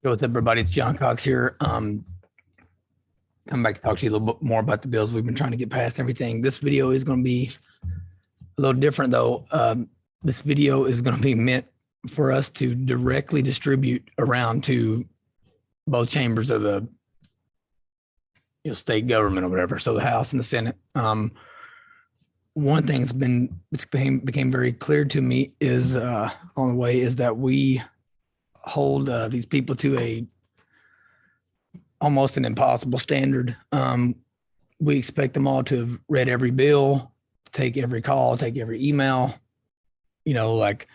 Hey, what's up, everybody? It's John Cox here. I'm back to talk to you a little bit more about the bills we've been trying to get past and everything. This video is going to be a little different, though. This video is going to be meant for us to directly distribute around to both chambers of the state government or whatever, so the House and the Senate. One thing that's became very clear to me is on the way is that we hold these people to almost an impossible standard. We expect them all to have read every bill, take every call, take every email, like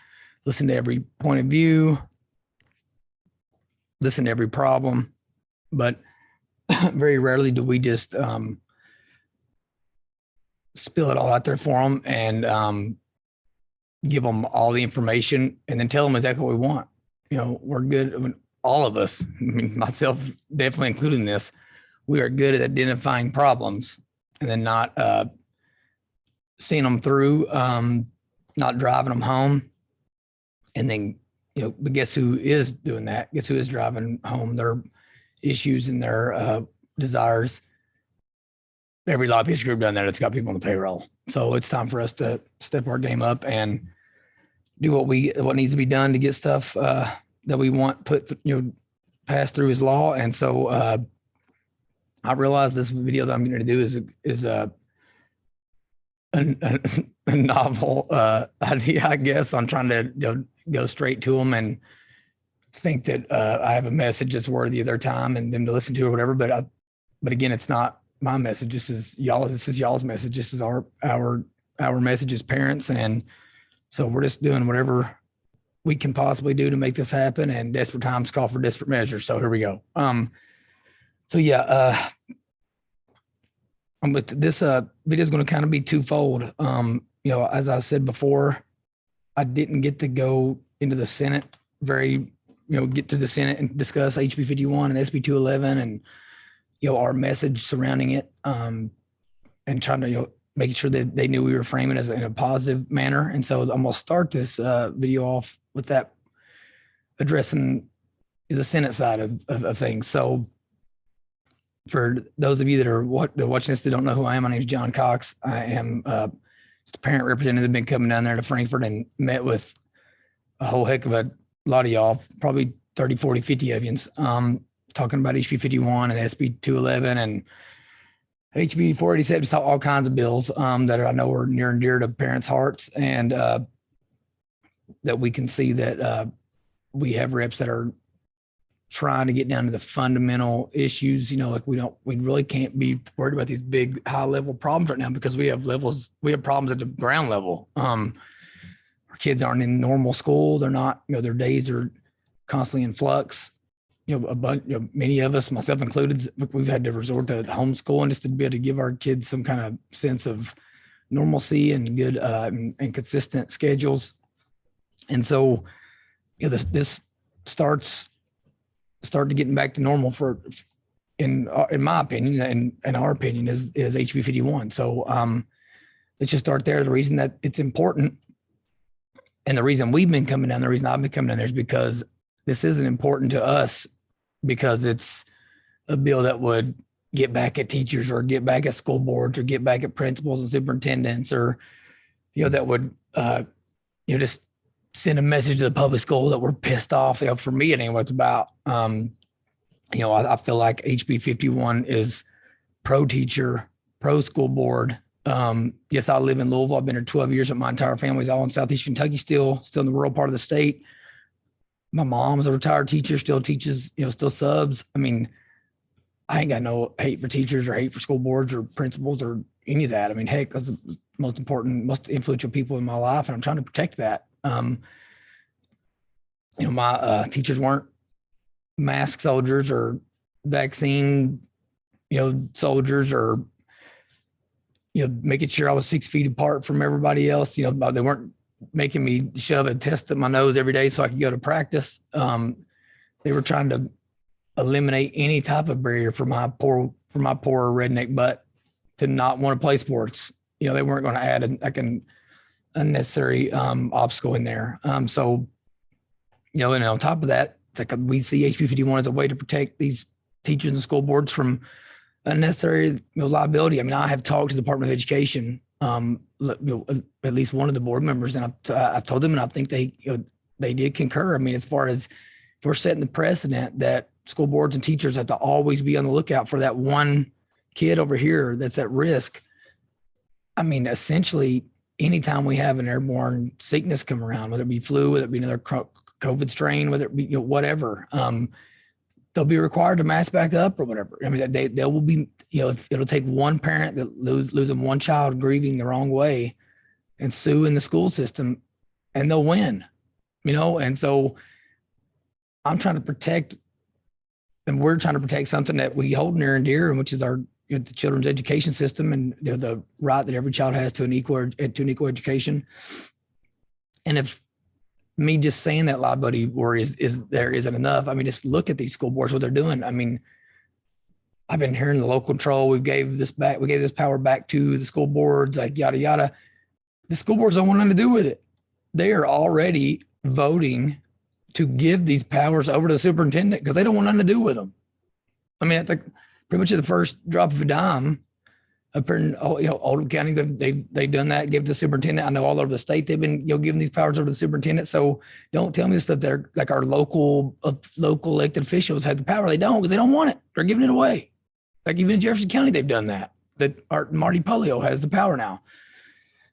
listen to every point of view, listen to every problem. But very rarely do we just spill it all out there for them and give them all the information and then tell them exactly what we want. We're good. All of us, myself definitely including this, we are good at identifying problems and then not seeing them through, not driving them home. And then, but guess who is doing that? Guess who is driving home their issues and their desires? Every lobbyist group down there that's got people on the payroll. So it's time for us to step our game up and do what needs to be done to get stuff that we want passed through as law. And so I realize this video that I'm going to do is a novel idea, I guess. I'm trying to go straight to them and think that I have a message that's worthy of their time and them to listen to or whatever. But again, it's not my message. This is y'all's message. This is our message as parents. And so we're just doing whatever we can possibly do to make this happen, and desperate times call for desperate measures. So here we go. This video is going to kind of be twofold. As I said before, I didn't get to go into the Senate get to the Senate and discuss HB 51 and SB 211 and, our message surrounding it, and trying to, making sure that they knew we were framing it in a positive manner. And so I'm going to start this video off with that, addressing the Senate side of things. So for those of you that are watching this that don't know who I am, my name is John Cox. I am just a parent representative, been coming down there to Frankfurt and met with a whole heck of a lot of y'all, probably 30, 40, 50 of you, talking about HB 51 and SB 211 and HB 487, saw all kinds of bills that I know are near and dear to parents' hearts, and that we can see that we have reps that are trying to get down to the fundamental issues. We really can't be worried about these big high level problems right now because we have problems at the ground level. Our kids aren't in normal school. They're not, their days are constantly in flux. Many of us, myself included, we've had to resort to homeschooling just to be able to give our kids some kind of sense of normalcy and good and consistent schedules. And so, this starts getting back to normal in my opinion and our opinion is HB 51. So let's just start there. The reason that it's important and the reason we've been coming down, the reason I've been coming down there is because this isn't important to us because it's a bill that would get back at teachers or get back at school boards or get back at principals and superintendents or, that would, just send a message to the public school that we're pissed off. For me, it ain't what it's about. I feel like HB 51 is pro teacher, pro school board. Yes, I live in Louisville. I've been here 12 years, but my entire family's all in Southeast Kentucky still in the rural part of the state. My mom's a retired teacher, still teaches, still subs. I ain't got no hate for teachers or hate for school boards or principals or any of that. Heck, that's the most important, most influential people in my life, and I'm trying to protect that. My teachers weren't mask soldiers or vaccine, soldiers or, making sure I was 6 feet apart from everybody else. They weren't making me shove a test at my nose every day so I could go to practice. They were trying to eliminate any type of barrier for my poor redneck butt to not want to play sports. They weren't going to add an unnecessary obstacle in there. And on top of that, It's like we see HB 51 as a way to protect these teachers and school boards from unnecessary liability. I mean, I have talked to the Department of Education, at least one of the board members, and I've told them, and I think they did concur. I mean, as far as if we're setting the precedent that school boards and teachers have to always be on the lookout for that one kid over here that's at risk. I mean, essentially, anytime we have an airborne sickness come around, whether it be flu, whether it be another COVID strain, whether it be whatever, they'll be required to mask back up or whatever. I mean, they will be, it'll take one parent that losing one child grieving the wrong way and sue in the school system, and they'll win, And so I'm trying to protect, and we're trying to protect something that we hold near and dear, and which is our the children's education system, and the right that every child has to an equal education. And if me just saying that liability worry isn't enough, I mean, just look at these school boards, what they're doing. I mean, I've been hearing the local control. We gave this power back to the school boards, like yada yada. The school boards don't want nothing to do with it. They are already voting to give these powers over to the superintendent because they don't want nothing to do with them. I mean, I think pretty much at the first drop of a dime up in Oldham County, they've done that, give the superintendent. I know all over the state they've been giving these powers over to the superintendent. So don't tell me this stuff. They're like our local elected officials have the power. They don't, because they don't want it. They're giving it away. Like even in Jefferson County, they've done that. That Marty Polio has the power now.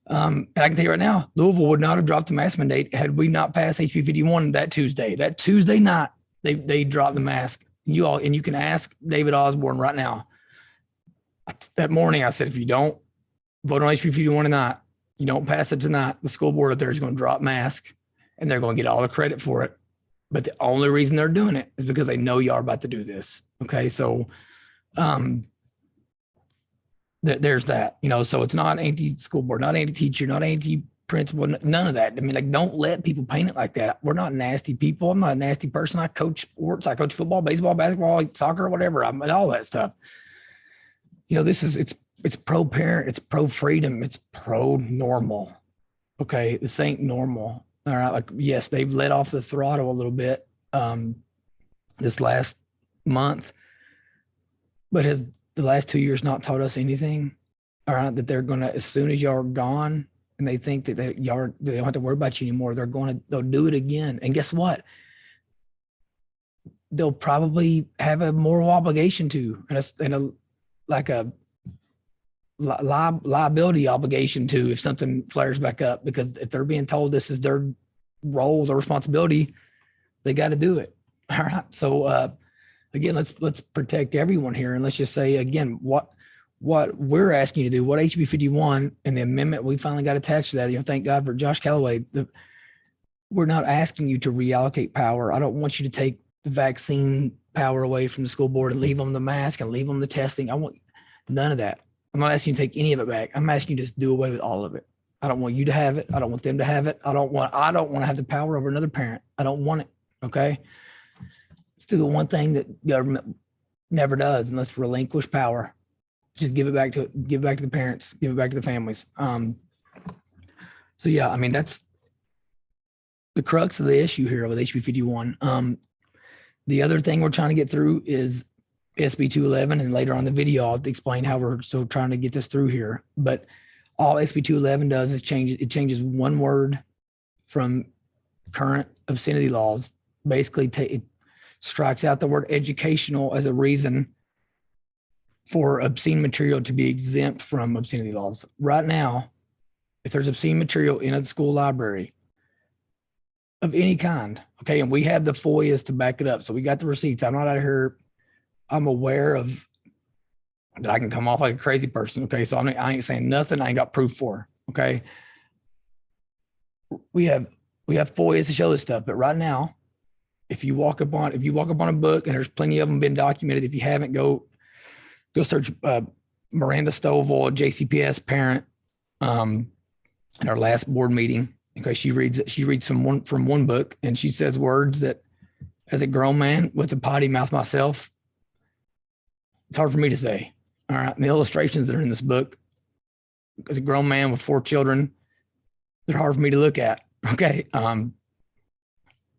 And I can tell you right now, Louisville would not have dropped the mask mandate had we not passed HB 51 that Tuesday. That Tuesday night, they dropped the mask. And you can ask David Osborne right now. That morning, I said, if you don't vote on HB 51 tonight, you don't pass it tonight, the school board up there is going to drop mask, and they're going to get all the credit for it. But the only reason they're doing it is because they know y'all are about to do this. Okay, so there's that. So it's not anti-school board, not anti-teacher, not anti-principal, none of that. I mean, like, don't let people paint it like that. We're not nasty people. I'm not a nasty person. I coach sports. I coach football, baseball, basketball, soccer, whatever. I'm all that stuff. It's pro-parent, it's pro-freedom, it's pro-normal. Okay, this ain't normal. All right, like, yes, they've let off the throttle a little bit this last month, but has the last 2 years not taught us anything? All right, that they're gonna, as soon as y'all are gone and they think that they don't have to worry about you anymore, they'll do it again. And guess what? They'll probably have a moral obligation to, and a liability obligation to, if something flares back up, because if they're being told this is their role, their responsibility, they got to do it. All right. So again, let's protect everyone here, and let's just say again what we're asking you to do, what HB 51 and the amendment we finally got attached to that. Thank God for Josh Callaway. We're not asking you to reallocate power. I don't want you to take the vaccine power away from the school board and leave them the mask and leave them the testing. I want none of that. I'm not asking you to take any of it back. I'm asking you to just do away with all of it. I don't want you to have it. I don't want them to have it. I don't want to have the power over another parent. I don't want it. Okay. Let's do the one thing that government never does, and let's relinquish power. Just give it back to the parents, give it back to the families. So yeah, I mean, that's the crux of the issue here with HB 51. The other thing we're trying to get through is SB 211, and later on in the video, I'll explain how we're still trying to get this through here. But all SB 211 does is changes one word from current obscenity laws. Basically, it strikes out the word educational as a reason for obscene material to be exempt from obscenity laws. Right now, if there's obscene material in a school library of any kind, okay, and we have the FOIAs to back it up, so we got the receipts. I'm not out here. I'm aware of that I can come off like a crazy person. Okay. So I ain't saying nothing I ain't got proof for. Okay. We have FOIAs to show this stuff, but right now, if you walk up on a book, and there's plenty of them been documented. If you haven't, go search Miranda Stovall, JCPS parent, in our last board meeting. Okay. She reads from one book, and she says words that, as a grown man with a potty mouth myself, it's hard for me to say. All right. And the illustrations that are in this book, as a grown man with 4 children, they're hard for me to look at. Okay.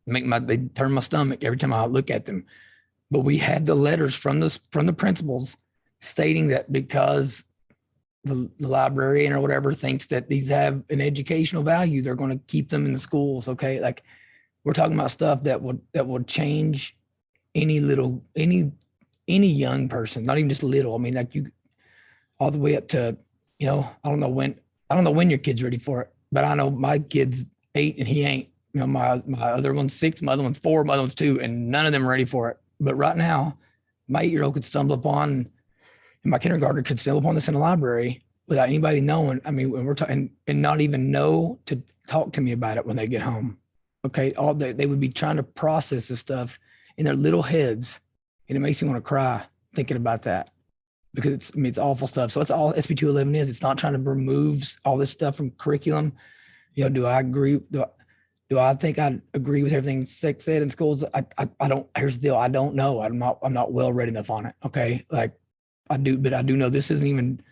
they turn my stomach every time I look at them. But we have the letters from the principals stating that because the librarian or whatever thinks that these have an educational value, they're going to keep them in the schools. Okay. Like we're talking about stuff that would change any young person, not even just little. I mean, like you all the way up to, you know, I don't know when your kid's ready for it, but I know my kid's 8 and he ain't. You know, my other one's 6, my other one's 4, my other one's 2, and none of them are ready for it. But right now, my 8-year-old could stumble upon, and my kindergartner could stumble upon this in the library without anybody knowing. I mean, when we're talking, and not even know to talk to me about it when they get home. Okay, all they would be trying to process this stuff in their little heads, and it makes me want to cry thinking about that, because it's awful stuff. So that's all SB 211 is. It's not trying to remove all this stuff from curriculum. You know, do I agree? Do I think I agree with everything sex ed in schools? I don't. Here's the deal. I don't know. I'm not well read enough on it. Okay, like I do, but I do know this isn't even.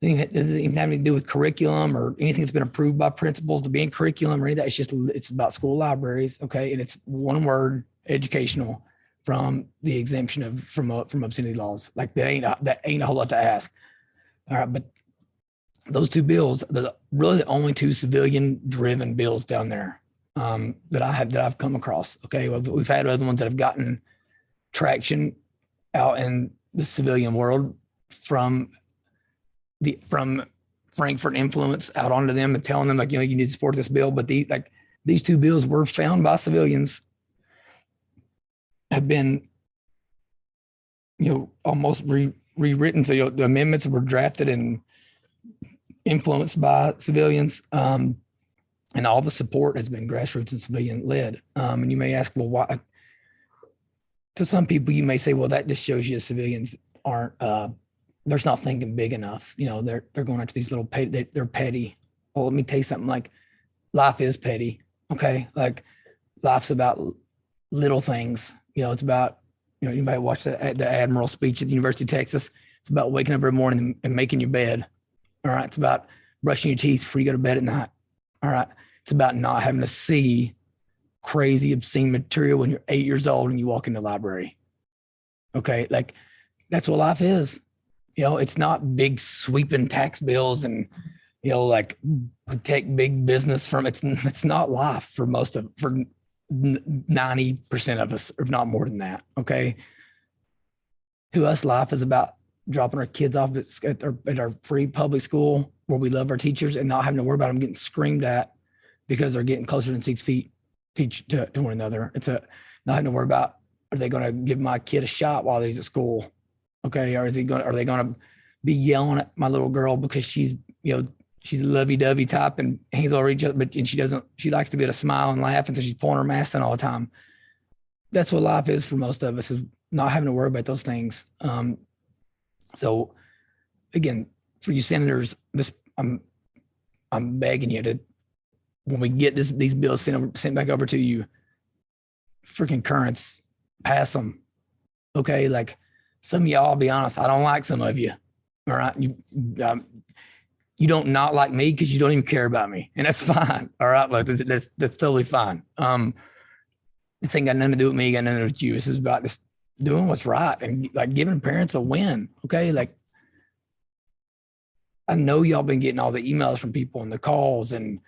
It doesn't even have anything to do with curriculum or anything that's been approved by principals to be in curriculum or any of that. It's about school libraries. Okay, and it's one word, educational, from the exemption from obscenity laws. Like that ain't a whole lot to ask. All right, but those two bills, they're really the only two civilian driven bills down there that I've come across. Okay, we've had other ones that have gotten traction out in the civilian world from Frankfurt influence out onto them and telling them, like, you know, you need to support this bill. But these two bills were found by civilians, have been, you know, almost rewritten. So, you know, the amendments were drafted and influenced by civilians. And all the support has been grassroots and civilian led. And you may ask, well, why? To some people, you may say, well, that just shows you civilians aren't, they're not thinking big enough. You know, they're going into these little, they're petty. Well, let me tell you something, like life is petty. Okay. Like life's about little things. You know, it's about, you know, you might watch the Admiral speech at the University of Texas. It's about waking up every morning and making your bed. All right. It's about brushing your teeth before you go to bed at night. All right. It's about not having to see crazy, obscene material when you're 8 years old and you walk in the library. Okay. Like that's what life is. You know, it's not big sweeping tax bills and, you know, like protect big business from it's not life for 90% of us, if not more than that. Okay. To us, life is about dropping our kids off at our free public school where we love our teachers and not having to worry about them getting screamed at because they're getting closer than 6 feet to one another. It's not having to worry about, are they going to give my kid a shot while he's at school? Okay. Or are they going to be yelling at my little girl because she's, you know, she's a lovey-dovey type and hands over each other, but she likes to be able to smile and laugh. And so she's pulling her mask down all the time. That's what life is for most of us, is not having to worry about those things. So again, for you senators, I'm begging you to, when we get these bills sent back over to you, freaking currents, pass them. Okay. Like some of y'all, I'll be honest, I don't like some of you. All right. You don't not like me because you don't even care about me, and that's fine. All right. Like that's totally fine. This ain't got nothing to do with me, got nothing to do with you. This is about just doing what's right and like giving parents a win. Okay. Like I know y'all been getting all the emails from people and the calls and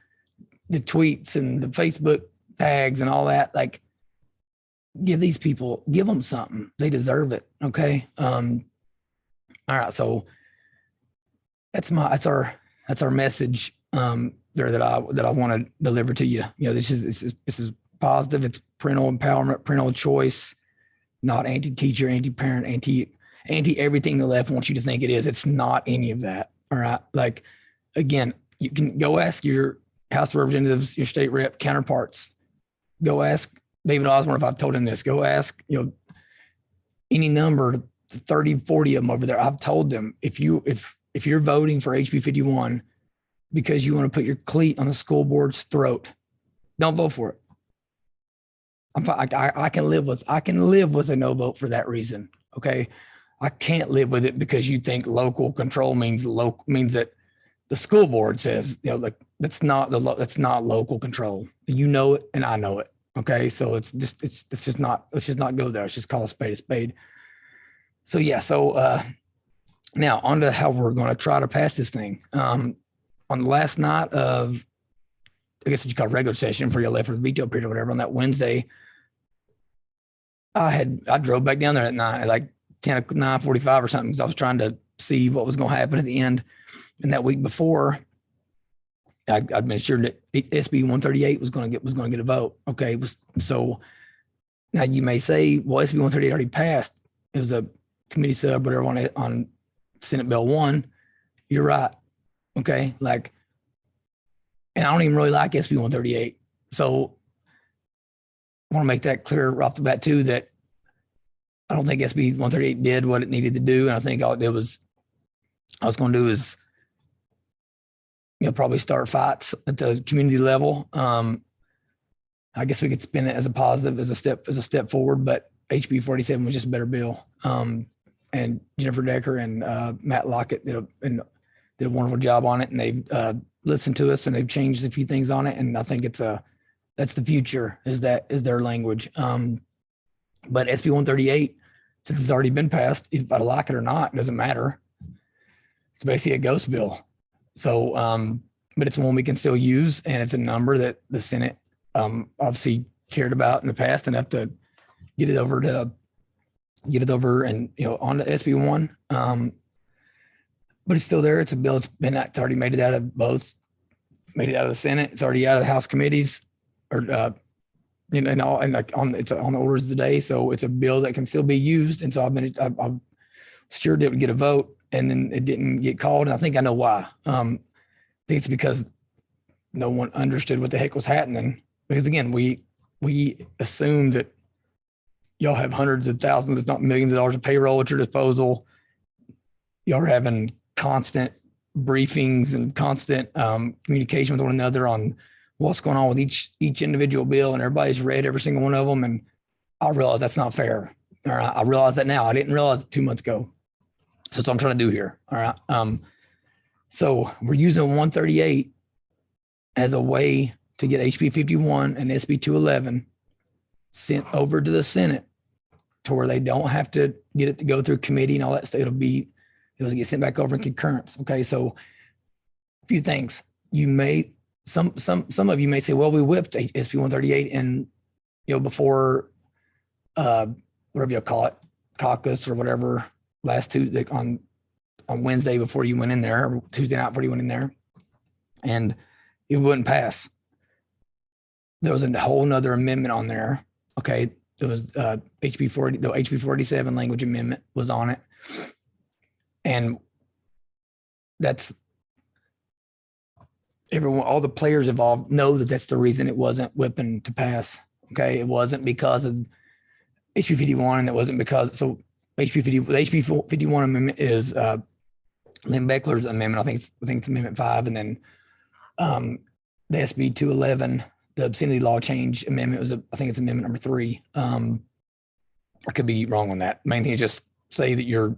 the tweets and the Facebook tags and all that. Like give them something. They deserve it. Okay. All right. So that's our message there that I want to deliver to you. You know, this is positive. It's parental empowerment, parental choice, not anti-teacher, anti-parent, anti everything the left wants you to think it is. It's not any of that. All right. Like again, you can go ask your House of Representatives, your state rep counterparts. Go ask David Osborne if I've told him this. Go ask, you know, any number, 30, 40 of them over there. I've told them if you're voting for HB 51 because you want to put your cleat on the school board's throat, don't vote for it. I can live with a no vote for that reason. Okay. I can't live with it because you think local control means that the school board says, you know, like that's not local control. You know it and I know it. Okay, so it's just not, let's just not go there. Let's just call a spade a spade. So yeah, so now on to how we're going to try to pass this thing. On the last night of, I guess what you call regular session for your left for the veto period or whatever, on that Wednesday, I drove back down there at night at like 9:45 or something, because I was trying to see what was going to happen at the end. And that week before, I'd been assured that SB 138 was going to get a vote. Okay, so now you may say, well, SB 138 already passed. It was a committee sub, whatever, on Senate Bill 1. You're right. Okay, like, and I don't even really like SB 138. So I want to make that clear right off the bat too, that I don't think SB 138 did what it needed to do. And I think all it did was, I was going to do is, probably start fights at the community level. I guess we could spin it as a positive, as a step forward, but HB 47 was just a better bill. And Jennifer Decker and Matt Lockett did a wonderful job on it, and they listened to us and they've changed a few things on it. And I think that's the future, is their language. But SB 138, since it's already been passed, if I like it or not, it doesn't matter. It's basically a ghost bill. So, but it's one we can still use, and it's a number that the Senate obviously cared about in the past enough to get it over and onto SB 1. But it's still there. It's a bill. It's already made it out of the Senate. It's already out of the House committees, or it's on the orders of the day. So it's a bill that can still be used. And so I'm sure it would get a vote, and then it didn't get called. And I think I know why. I think it's because no one understood what the heck was happening. Because again, we assumed that y'all have hundreds of thousands, if not millions of dollars of payroll at your disposal. Y'all are having constant briefings and constant communication with one another on what's going on with each individual bill, and everybody's read every single one of them. And I realize that's not fair. All right. I realize that now. I didn't realize it 2 months ago. So that's what I'm trying to do here. All right. So we're using 138 as a way to get HB 51 and SB 211 sent over to the Senate, to where they don't have to get it to go through committee and all that stuff. It'll get sent back over in concurrence. Okay. So a few things. Some of you may say, well, we whipped SB 138 and, before, whatever you call it, caucus or whatever, last Tuesday on Wednesday before you went in there, or Tuesday night before you went in there, and it wouldn't pass. There was a whole nother amendment on there. Okay. There was HB 47 language amendment was on it. And that's all the players involved know that that's the reason it wasn't whipping to pass. Okay. It wasn't because of HB 51, and it wasn't because, so the HB 51 amendment is Lynn Beckler's amendment. I think it's Amendment 5. And then the SB 211, the obscenity law change amendment, I think it's Amendment number 3. I could be wrong on that. Main thing is just say that you're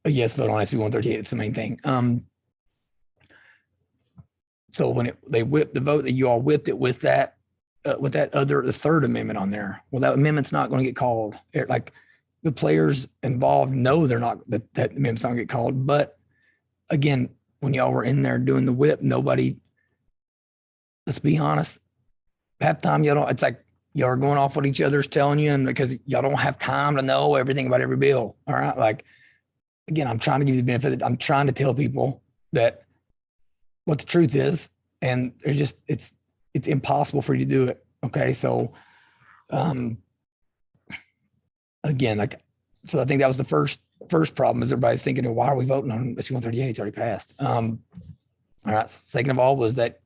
a yes vote on SB 138. It's the main thing. So when they whipped the vote, that you all whipped it with that the third amendment on there. Well, that amendment's not going to get called. Like, the players involved know that amendment's not going to get called. But again, when y'all were in there doing the whip, nobody, let's be honest, half the time it's like y'all are going off what each other's telling you, and because y'all don't have time to know everything about every bill. All right. Like, again, I'm trying to give you the benefit. I'm trying to tell people that what the truth is, and it's impossible for you to do it. Okay. So, again, so I think that was the first problem, is everybody's thinking, why are we voting on SB 138? It's already passed. All right. Second of all was that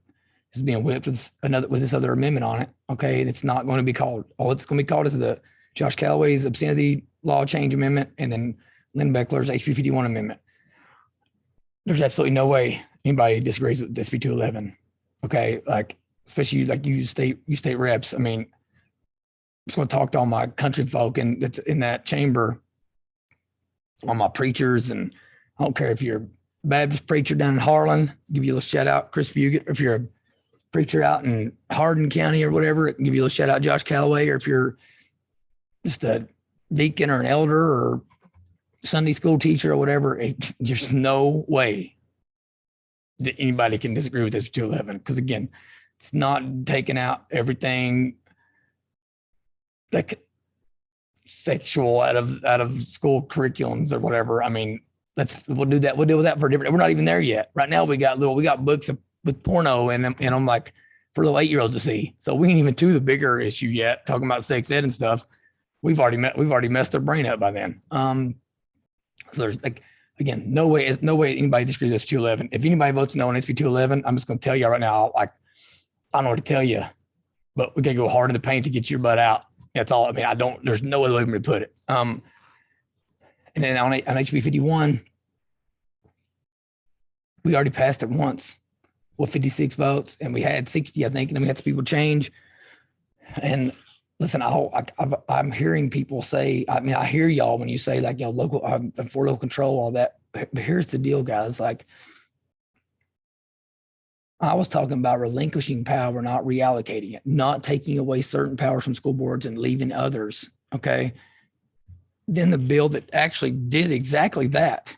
it's being whipped with this other amendment on it. Okay. And it's not going to be called. All it's going to be called is the Josh Callaway's obscenity law change amendment, and then Lynn Beckler's HB 51 amendment. There's absolutely no way anybody disagrees with SB 211. Okay. Like, especially like you state reps. I mean, I'm just going to talk to all my country folk and that's in that chamber, all my preachers. And I don't care if you're a Baptist preacher down in Harlan, give you a little shout out, Chris Fugit. If you're a preacher out in Hardin County or whatever, give you a shout out, Josh Calloway, or if you're just a deacon or an elder or Sunday school teacher or whatever, there's no way that anybody can disagree with this 211. Because again, it's not taking out everything like sexual out of school curriculums or whatever. I mean, we'll do that. We'll deal with that for different. We're not even there yet. Right now, we got books with porno and I'm like for little 8-year-olds to see. So we ain't even to the bigger issue yet, talking about sex ed and stuff. We've already messed their brain up by then. So there's like, again, no way anybody disagrees with 211. If anybody votes no on SB 211, I'm just going to tell you right now, like, I don't know what to tell you, but we got to go hard in the paint to get your butt out. That's all. I mean, there's no other way for me to put it. And then on HB 51, we already passed it once with 56 votes, and we had 60, I think, and then we had some people change. And listen, I'm hearing people say, I mean, I hear y'all when you say like, local, for local control, all that. But here's the deal, guys. Like, I was talking about relinquishing power, not reallocating it, not taking away certain powers from school boards and leaving others. Okay. Then the bill that actually did exactly that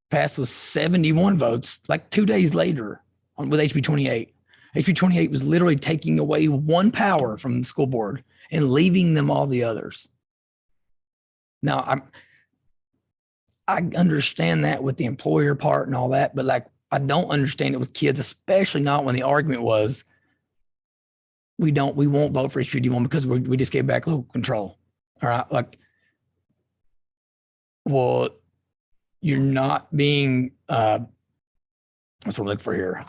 passed with 71 votes, like 2 days later with HB 28. HB 28 was literally taking away one power from the school board and leaving them all the others. Now, I understand that with the employer part and all that, but like, I don't understand it with kids, especially not when the argument was, we won't vote for HB 51 because we just gave back local control. All right. Like, well, you're not being, what's what I'm looking for here?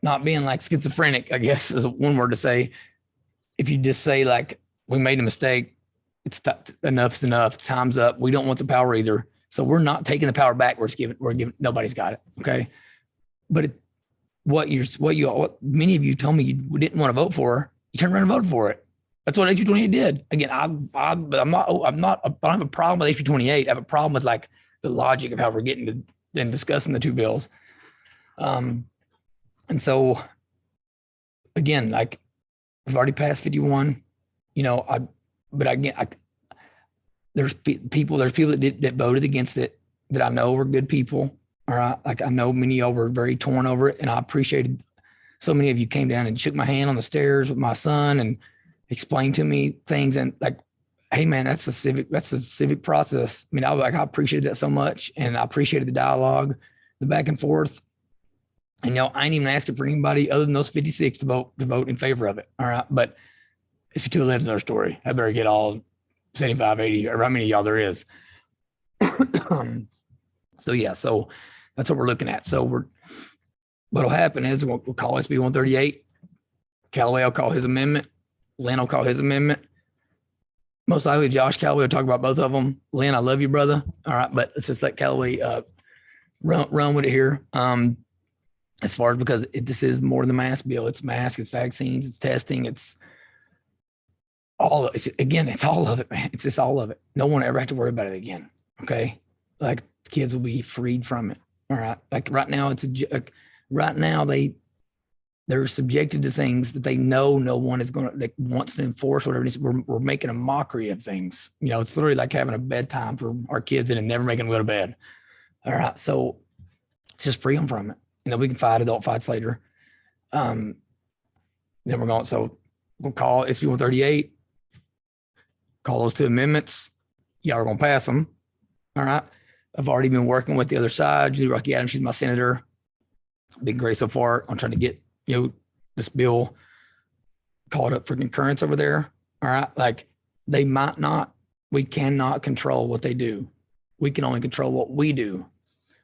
Not being like schizophrenic, I guess is one word to say. If you just say like, we made a mistake, it's enough's enough, time's up. We don't want the power either. So we're not taking the power back. We're giving, nobody's got it. Okay. But what many of you told me you didn't want to vote for, you turned around and voted for it. That's what HB 28 did. Again, I don't have a problem with HB 28. I have a problem with like the logic of how we're getting to and discussing the two bills. And so again, like we've already passed 51, there's people that voted against it that I know were good people. All right. Like I know many of y'all were very torn over it, and I appreciated so many of you came down and shook my hand on the stairs with my son and explained to me things. And like, hey man, that's the civic process. I mean, I appreciated that so much, and I appreciated the dialogue, the back and forth. And I ain't even asking for anybody other than those 56 to vote in favor of it. All right. But it's 211 another story. I better get all 75, 80, or how many of y'all there is. So yeah, so that's what we're looking at. So what'll happen is we'll call SB 138. Callaway will call his amendment. Lynn will call his amendment. Most likely Josh Callaway will talk about both of them. Lynn, I love you, brother. All right, but let's just let Callaway run with it here. As far as, because this is more than the mask bill. It's masks, it's vaccines, it's testing, it's all of it. Again, it's all of it, man. It's just all of it. No one ever have to worry about it again. Okay. Like kids will be freed from it. All right. Like right now, right now they're subjected to things that they know no one is that wants to enforce, whatever it is. We're making a mockery of things. It's literally like having a bedtime for our kids and never making them go to bed. All right. So it's just free them from it. We can fight adult fights later. Then so we'll call SB 138, call those two amendments. Y'all are going to pass them. All right. I've already been working with the other side. Julie Rocky Adams, she's my senator. Been great so far. I'm trying to get, this bill called up for concurrence over there. All right. Like we cannot control what they do. We can only control what we do,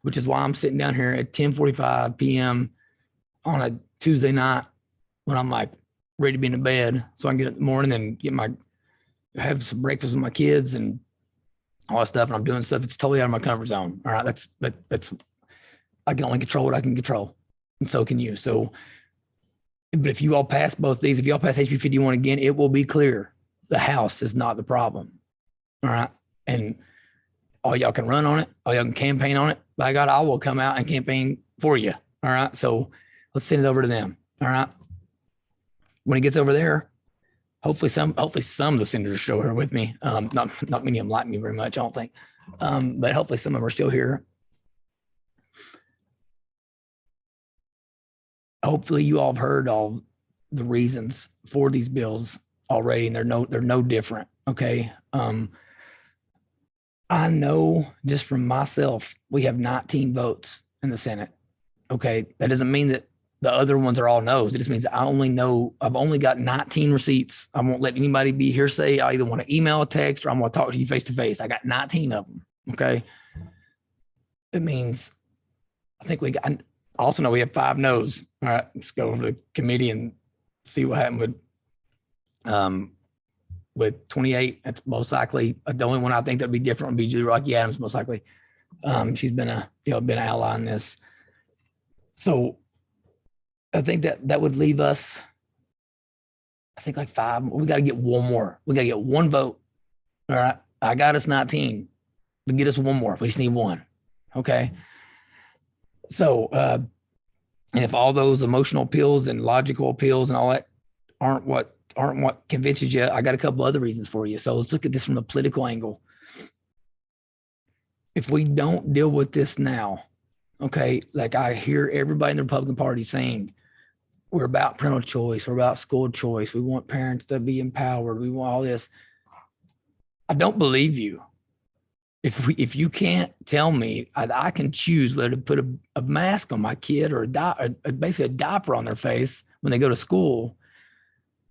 which is why I'm sitting down here at 10:45 p.m. on a Tuesday night when I'm like ready to be in the bed so I can get up in the morning and have some breakfast with my kids and all that stuff. And I'm doing stuff that's totally out of my comfort zone. All right. That's I can only control what I can control. And so can you. So, but if you all pass both these, if y'all pass HB 51 again, it will be clear the House is not the problem. All right. And all y'all can run on it. All y'all can campaign on it. By God, I will come out and campaign for you. All right. So Let's send it over to them. All right. When it gets over there, hopefully some of the senators still here with me. Not many of them like me very much, I don't think. But hopefully some of them are still here. Hopefully you all have heard all the reasons for these bills already, and they're no different. Okay. I know just from myself, we have 19 votes in the Senate. Okay. That doesn't mean that the other ones are all no's. It just means I've only got 19 receipts. I won't let anybody be hearsay. I either want to email a text or I'm going to talk to you face to face. I got 19 of them. Okay. It means I think I also know we have 5 no's. All right. Let's go over to the committee and see what happened with 28. That's most likely the only one I think that'd be different would be Julie Rocky Adams, most likely. She's been an ally in this. So I think that would leave us, I think like 5. We got to get one more. We got to get one vote. All right. I got us 19. To get us one more. We just need one. Okay. So, and if all those emotional appeals and logical appeals and all that aren't what convinces you, I got a couple other reasons for you. So let's look at this from a political angle. If we don't deal with this now, okay, like I hear everybody in the Republican Party saying, we're about parental choice, we're about school choice, we want parents to be empowered, we want all this. I don't believe you. If you can't tell me I can choose whether to put a mask on my kid or basically a diaper on their face when they go to school,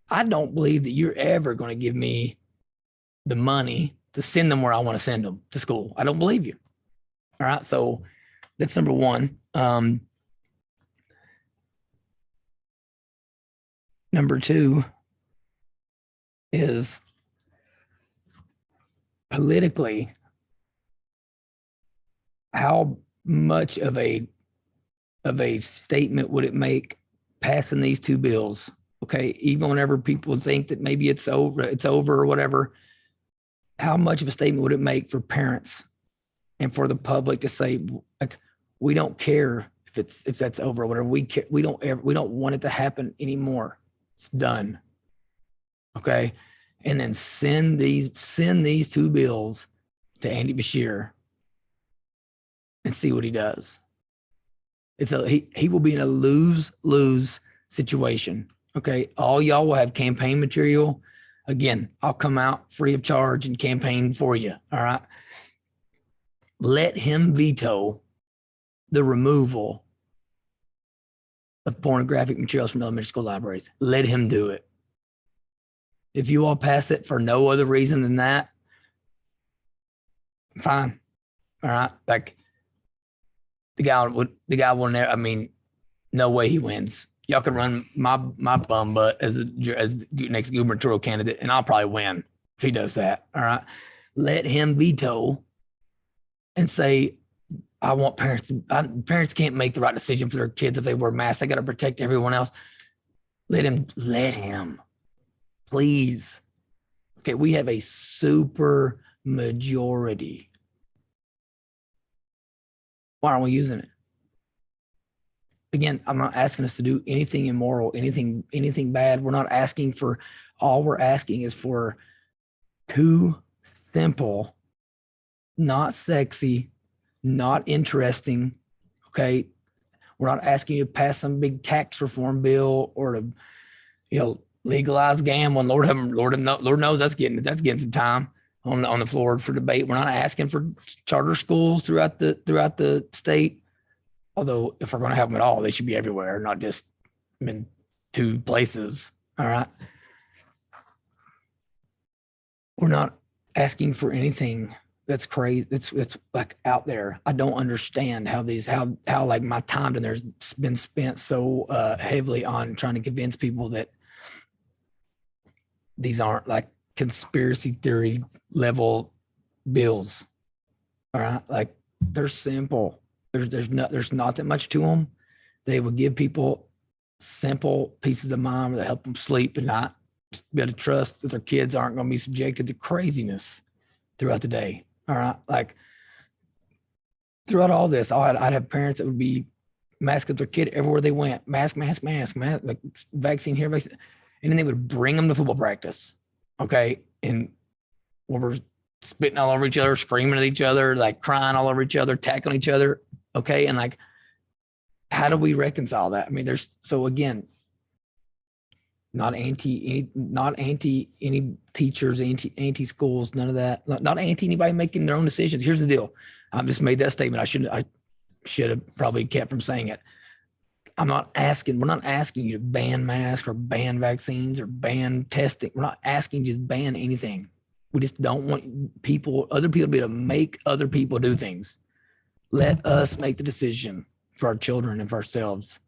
I don't believe that you're ever going to give me the money to send them where I want to send them to school. I don't believe you. All right. So that's number one. Number 2 is politically, how much of a statement would it make passing these 2 bills? Okay, even whenever people think that maybe it's over or whatever, how much of a statement would it make for parents and for the public to say, like, we don't care if that's over or whatever. We don't want it to happen anymore. It's done. Okay, and then send these 2 bills to Andy Beshear and see what he does. He will be in a lose-lose situation. Okay. All y'all will have campaign material. Again, I'll come out free of charge and campaign for you. All right. Let him veto the removal of pornographic materials from elementary school libraries. Let him do it. If you all pass it for no other reason than that, fine. All right. Like, the guy will never, I mean, no way he wins. Y'all can run my bum butt as the next gubernatorial candidate, and I'll probably win if he does that. All right. Let him veto and say, I want parents can't make the right decision for their kids if they wear masks. They got to protect everyone else. Let him, please. Okay. We have a super majority. Why aren't we using it? Again, I'm not asking us to do anything immoral, anything bad. We're not asking for, all we're asking is for 2 simple, not sexy, not interesting. Okay. We're not asking you to pass some big tax reform bill or to, legalize gambling. Lord knows that's getting some time on the floor for debate. We're not asking for charter schools throughout the state. Although if we're going to have them at all, they should be everywhere, not just in 2 places. All right. We're not asking for anything that's crazy. That's like out there. I don't understand how like my time in there's been spent so heavily on trying to convince people that these aren't like conspiracy theory level bills. All right. Like, they're simple. There's not that much to them. They will give people simple pieces of mind that help them sleep and not be able to trust that their kids aren't going to be subjected to craziness throughout the day. All right. Like, throughout all this, I'd have parents that would be mask up their kid everywhere they went, mask, like vaccine here, vaccine. And then they would bring them to football practice. Okay. And we're spitting all over each other, screaming at each other, like crying all over each other, tackling each other. Okay. And like, how do we reconcile that? I mean, so again, not anti any teachers, anti schools, none of that, not anti anybody making their own decisions. Here's the deal. I just made that statement. I should have probably kept from saying it. We're not asking you to ban masks or ban vaccines or ban testing. We're not asking you to ban anything. We just don't want other people to be able to make other people do things. Let us make the decision for our children and for ourselves.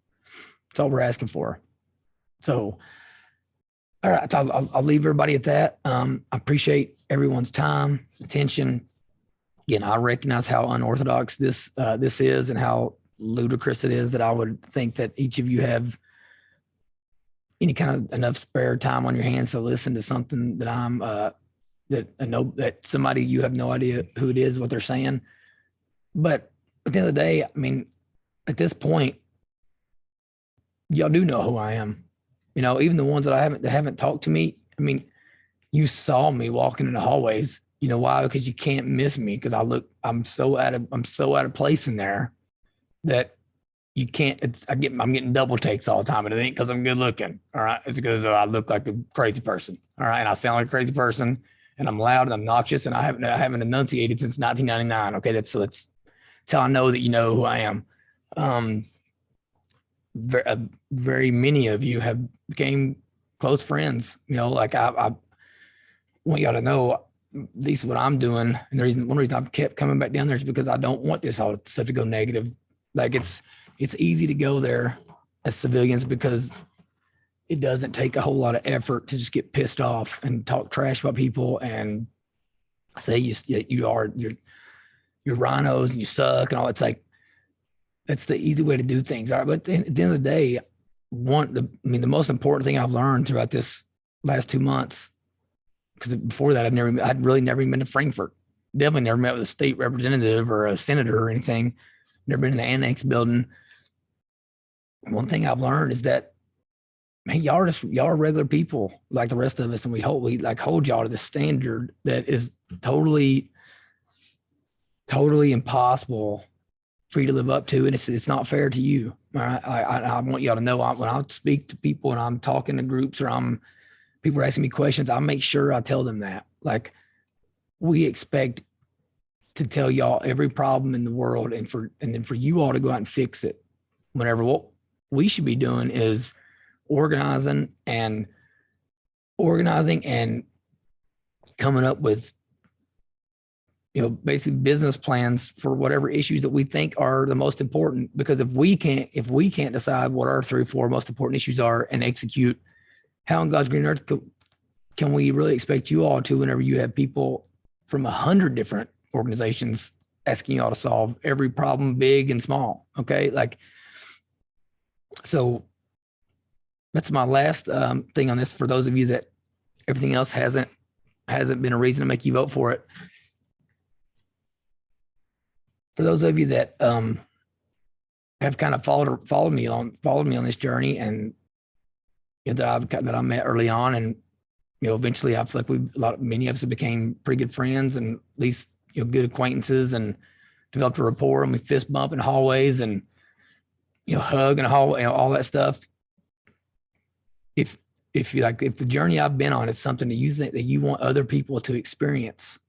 That's all we're asking for. So, all right, I'll leave everybody at that. I appreciate everyone's time, attention. Again, I recognize how unorthodox this is and how ludicrous it is that I would think that each of you have any kind of enough spare time on your hands to listen to something that that I know that somebody you have no idea who it is, what they're saying. But at the end of the day, I mean, at this point, y'all do know who I am. You know, even the ones that haven't talked to me. I mean, you saw me walking in the hallways. You know why? Because you can't miss me. Because I'm so out of place in there that you can't. I'm getting double takes all the time, and it ain't because I'm good looking. All right, it's because I look like a crazy person. All right, and I sound like a crazy person, and I'm loud and I'm obnoxious, and I haven't enunciated since 1999. Okay, that's how I know that you know who I am. Very many of you have became close friends. You know, like I want y'all to know at least what I'm doing. And one reason I've kept coming back down there is because I don't want this all stuff to go negative. Like it's easy to go there as civilians because it doesn't take a whole lot of effort to just get pissed off and talk trash about people and say you're rhinos and you suck and all. It's like, that's the easy way to do things. All right. But at the end of the day, the most important thing I've learned throughout this last 2 months, because before that, I'd really never even been to Frankfurt. Definitely never met with a state representative or a senator or anything. Never been in the annex building. One thing I've learned is that, man, y'all are regular people like the rest of us, and we hold y'all to the standard that is totally impossible for you to live up to, and it's not fair to you. All right, I want y'all to know when I speak to people and I'm talking to groups or people are asking me questions, I make sure I tell them that, like, we expect to tell y'all every problem in the world, and then for you all to go out and fix it. Whenever what we should be doing is organizing and coming up with, basically business plans for whatever issues that we think are the most important. Because if we can't decide what our 3 or 4 most important issues are and execute, how on God's green earth can we really expect you all to, whenever you have people from 100 different organizations asking y'all to solve every problem, big and small? Okay. Like, so that's my last thing on this. For those of you that everything else hasn't been a reason to make you vote for it. For those of you that have kind of followed me on this journey, and that I met early on, and eventually I feel like many of us have became pretty good friends, and at least good acquaintances, and developed a rapport, and we fist bump in hallways and hug in a hallway, all that stuff. If the journey I've been on is something that you think that you want other people to experience,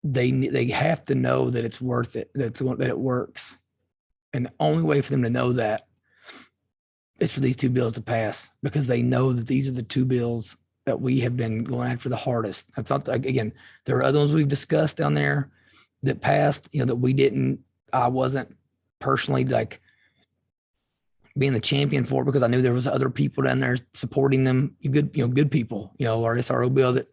they have to know that it's worth it, that it works. And the only way for them to know that is for these 2 bills to pass, because they know that these are the 2 bills that we have been going after the hardest. That's not, again, there are other ones we've discussed down there that passed, that I wasn't personally like being the champion for, because I knew there was other people down there supporting them. Good people, our SRO bill that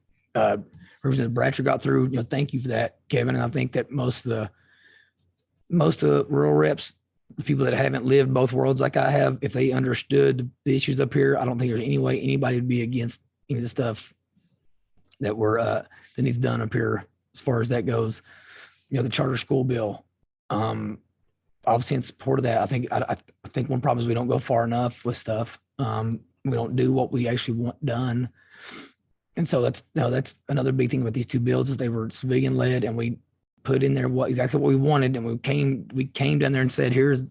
Representative Bratcher got through. Thank you for that, Kevin. And I think that most of the rural reps, the people that haven't lived both worlds like I have, if they understood the issues up here, I don't think there's any way anybody would be against any of the stuff that that needs done up here as far as that goes. The charter school bill, obviously in support of that. I think one problem is we don't go far enough with stuff. We don't do what we actually want done. And so that's another big thing with these two bills is they were civilian led, and we put in there exactly what we wanted. And we came down there and said, here's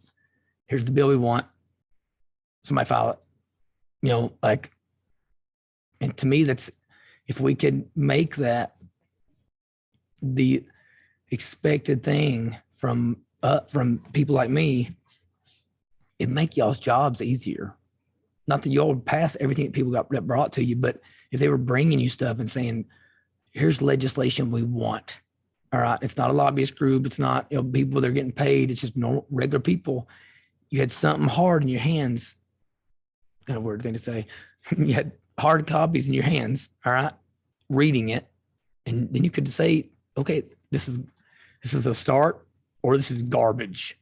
the bill we want. Somebody file it, and to me, that's, if we could make that the expected thing from people like me, it'd make y'all's jobs easier. Not that y'all would pass everything that people got brought to you, but if they were bringing you stuff and saying, here's legislation we want. All right. It's not a lobbyist group. It's not people that are getting paid. It's just normal, regular people. You had something hard in your hands. Kind of weird thing to say. You had hard copies in your hands. All right. Reading it. And then you could say, okay, this is a start, or this is garbage.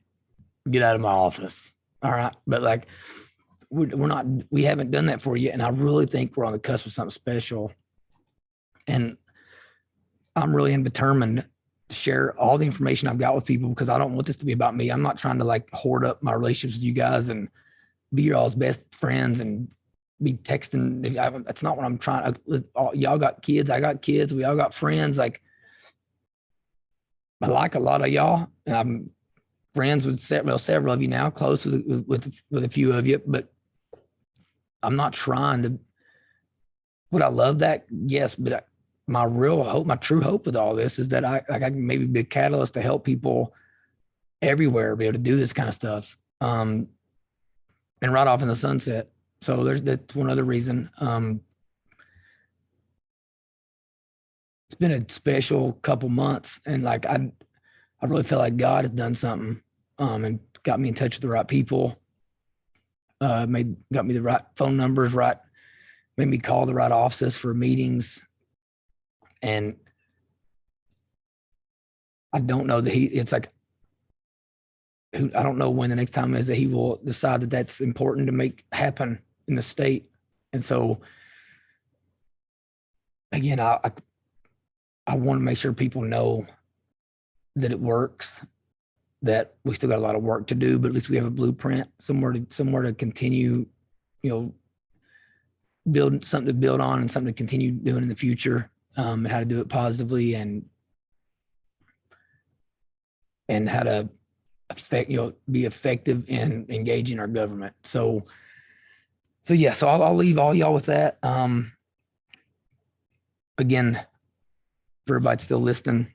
Get out of my office. All right. But like, we haven't done that for you. And I really think we're on the cusp of something special. And I'm really determined to share all the information I've got with people, because I don't want this to be about me. I'm not trying to like hoard up my relationships with you guys and be your all's best friends and be texting. That's not what I'm trying to. Y'all got kids. I got kids. We all got friends. Like, I like a lot of y'all, and I'm friends with several of you now, close with a few of you, but I'm not trying to. Would I love that? Yes, but my real hope, my true hope with all this is that I can maybe be a catalyst to help people everywhere be able to do this kind of stuff, and right off in the sunset. So that's one other reason. It's been a special couple months, and like I really feel like God has done something, and got me in touch with the right people. Got me the right phone numbers, made me call the right offices for meetings. And I don't know that I don't know when the next time is that he will decide that that's important to make happen in the state. And so again, I want to make sure people know that it works, that we still got a lot of work to do, but at least we have a blueprint, somewhere to continue, build something to build on and something to continue doing in the future, and how to do it positively, and how to be effective in engaging our government. So I'll leave all y'all with that. Again, for everybody still listening,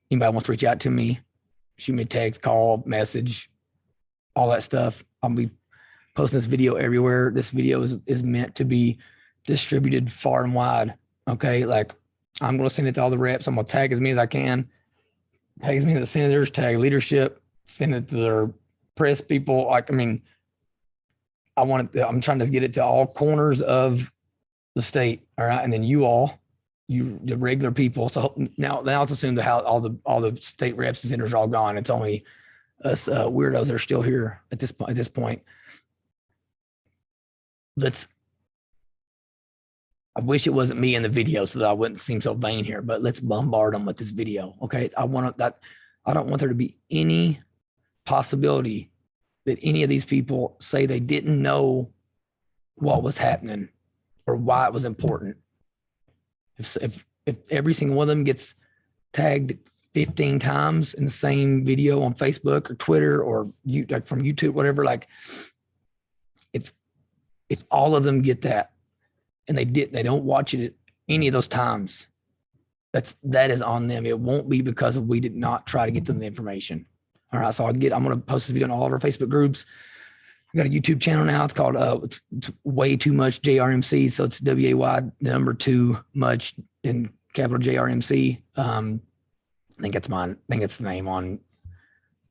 anybody wants to reach out to me, shoot me a text, call, message, all that stuff. I'll be posting this video everywhere. This video is meant to be distributed far and wide. Okay. Like, I'm going to send it to all the reps. I'm going to tag as many as I can. Tag as many of the senators, tag leadership, send it to their press people. Like, I mean, I'm trying to get it to all corners of the state. All right. And then the regular people. So now let's assume that all the state reps and senators are all gone. It's only us weirdos that are still here at this point. I wish it wasn't me in the video so that I wouldn't seem so vain here, but let's bombard them with this video. Okay. I don't want there to be any possibility that any of these people say they didn't know what was happening or why it was important. If every single one of them gets tagged 15 times in the same video on Facebook or Twitter or from YouTube, whatever, like if all of them get that and they don't watch it at any of those times, that is on them. It won't be because we did not try to get them the information. All right. So I'm going to post this video on all of our Facebook groups. I've got a YouTube channel now. It's called it's Way Too Much JRMC. So it's WAY much in capital JRMC. I think it's mine. I think it's the name on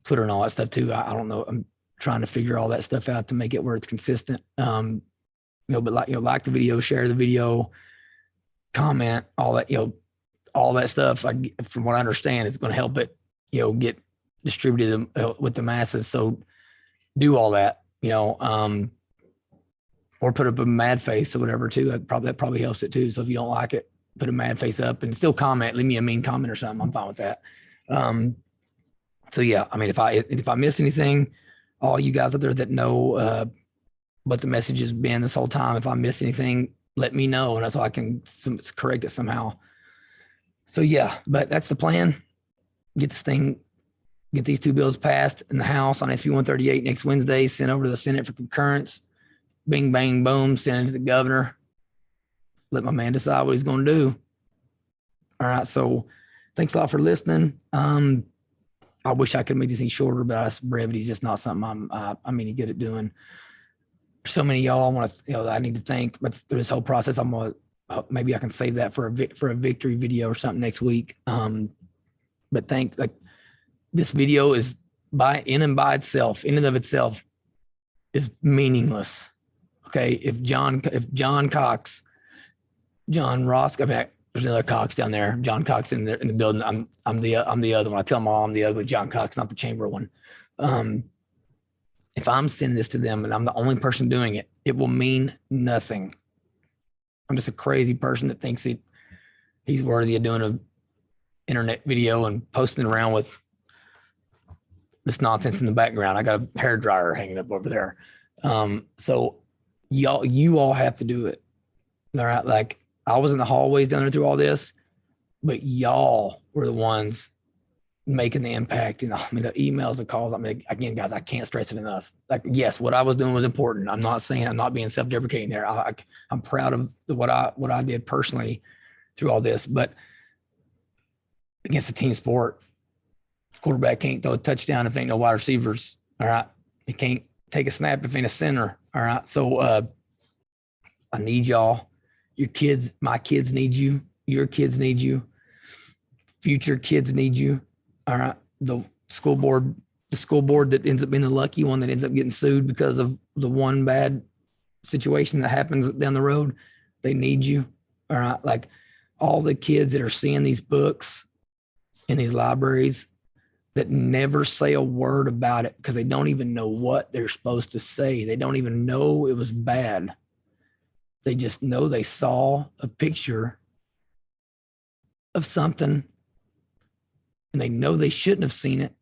Twitter and all that stuff too. I don't know. I'm trying to figure all that stuff out to make it where it's consistent. But like the video, share the video, comment, all that, all that stuff. From what I understand, it's going to help it, get distributed with the masses. So do all that, or put up a mad face or whatever too. That probably helps it too. So if you don't like it, put a mad face up and still comment, leave me a mean comment or something. I'm fine with that. So yeah, I mean, if I missed anything, all you guys out there that know what the message has been this whole time, if I missed anything, let me know, and so I can correct it somehow. So yeah, but that's the plan. Get these two bills passed in the House on SB 138 next Wednesday, sent over to the Senate for concurrence. Bing, bang, boom, send it to the governor. Let my man decide what he's going to do. All right. So thanks a lot for listening. I wish I could make these things shorter, but brevity is just not something I'm any good at doing. So many of y'all I want to, I need to thank, but through this whole process, I'm going to, maybe I can save that for a victory video or something next week. But this video is in and of itself is meaningless. Okay. If John Cox, John Ross, there's another Cox down there. John Cox in the building. I'm the other one. I tell them all I'm the ugly John Cox, not the chamber one. If I'm sending this to them and I'm the only person doing it, it will mean nothing. I'm just a crazy person that thinks he's worthy of doing an internet video and posting it around with this nonsense in the background. I got a hairdryer hanging up over there. So you all have to do it. All right. Like, I was in the hallways down there through all this, but y'all were the ones making the impact. And I mean, the emails, the calls. I mean, again, guys, I can't stress it enough. Like, yes, what I was doing was important. I'm not being self-deprecating there. I'm proud of what I did personally through all this, but against a team sport, quarterback can't throw a touchdown if ain't no wide receivers. All right. He can't take a snap if ain't a center. All right. So I need y'all. Your kids, my kids need you. Your kids need you. Future kids need you. All right. The school board that ends up being the lucky one that ends up getting sued because of the one bad situation that happens down the road, they need you. All right. Like, all the kids that are seeing these books in these libraries that never say a word about it because they don't even know what they're supposed to say. They don't even know it was bad. They just know they saw a picture of something and they know they shouldn't have seen it,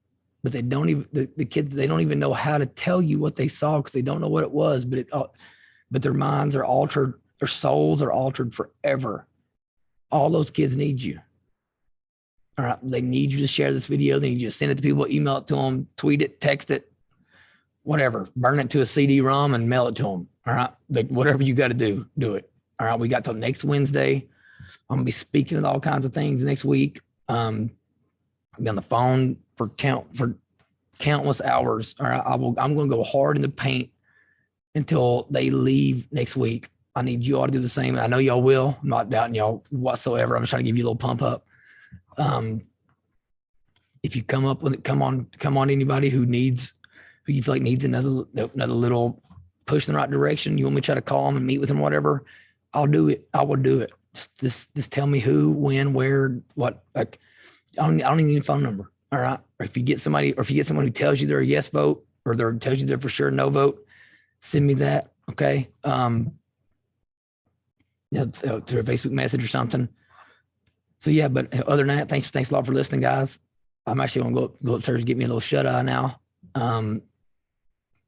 but they don't even, the kids, they don't even know how to tell you what they saw because they don't know what it was, but their minds are altered. Their souls are altered forever. All those kids need you. All right. They need you to share this video. They need you to send it to people, email it to them, tweet it, text it, whatever, burn it to a CD-ROM and mail it to them. All right. Like, whatever you got to do it. All right. We got till next Wednesday. I'm gonna be speaking of all kinds of things next week. I'll be on the phone for countless hours. All right. I'm going to go hard in the paint until they leave next week. I need you all to do the same. I know y'all will. I'm not doubting y'all whatsoever. I'm just trying to give you a little pump up. If you come on anybody who you feel like needs another little push in the right direction, you want me to try to call them and meet with them, whatever, I'll do it. I will do it. Just tell me who, when, where, what. Like, I don't even need a phone number. All right. Or if you get someone who tells you they're a yes vote, or tells you they're for sure no vote, send me that. Okay. Through a Facebook message or something. So yeah, but other than that, thanks a lot for listening, guys. I'm actually gonna go upstairs and get me a little shut eye now.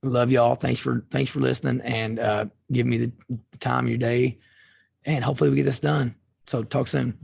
Love y'all. Thanks for listening and give me the time of your day, and hopefully we get this done. So talk soon.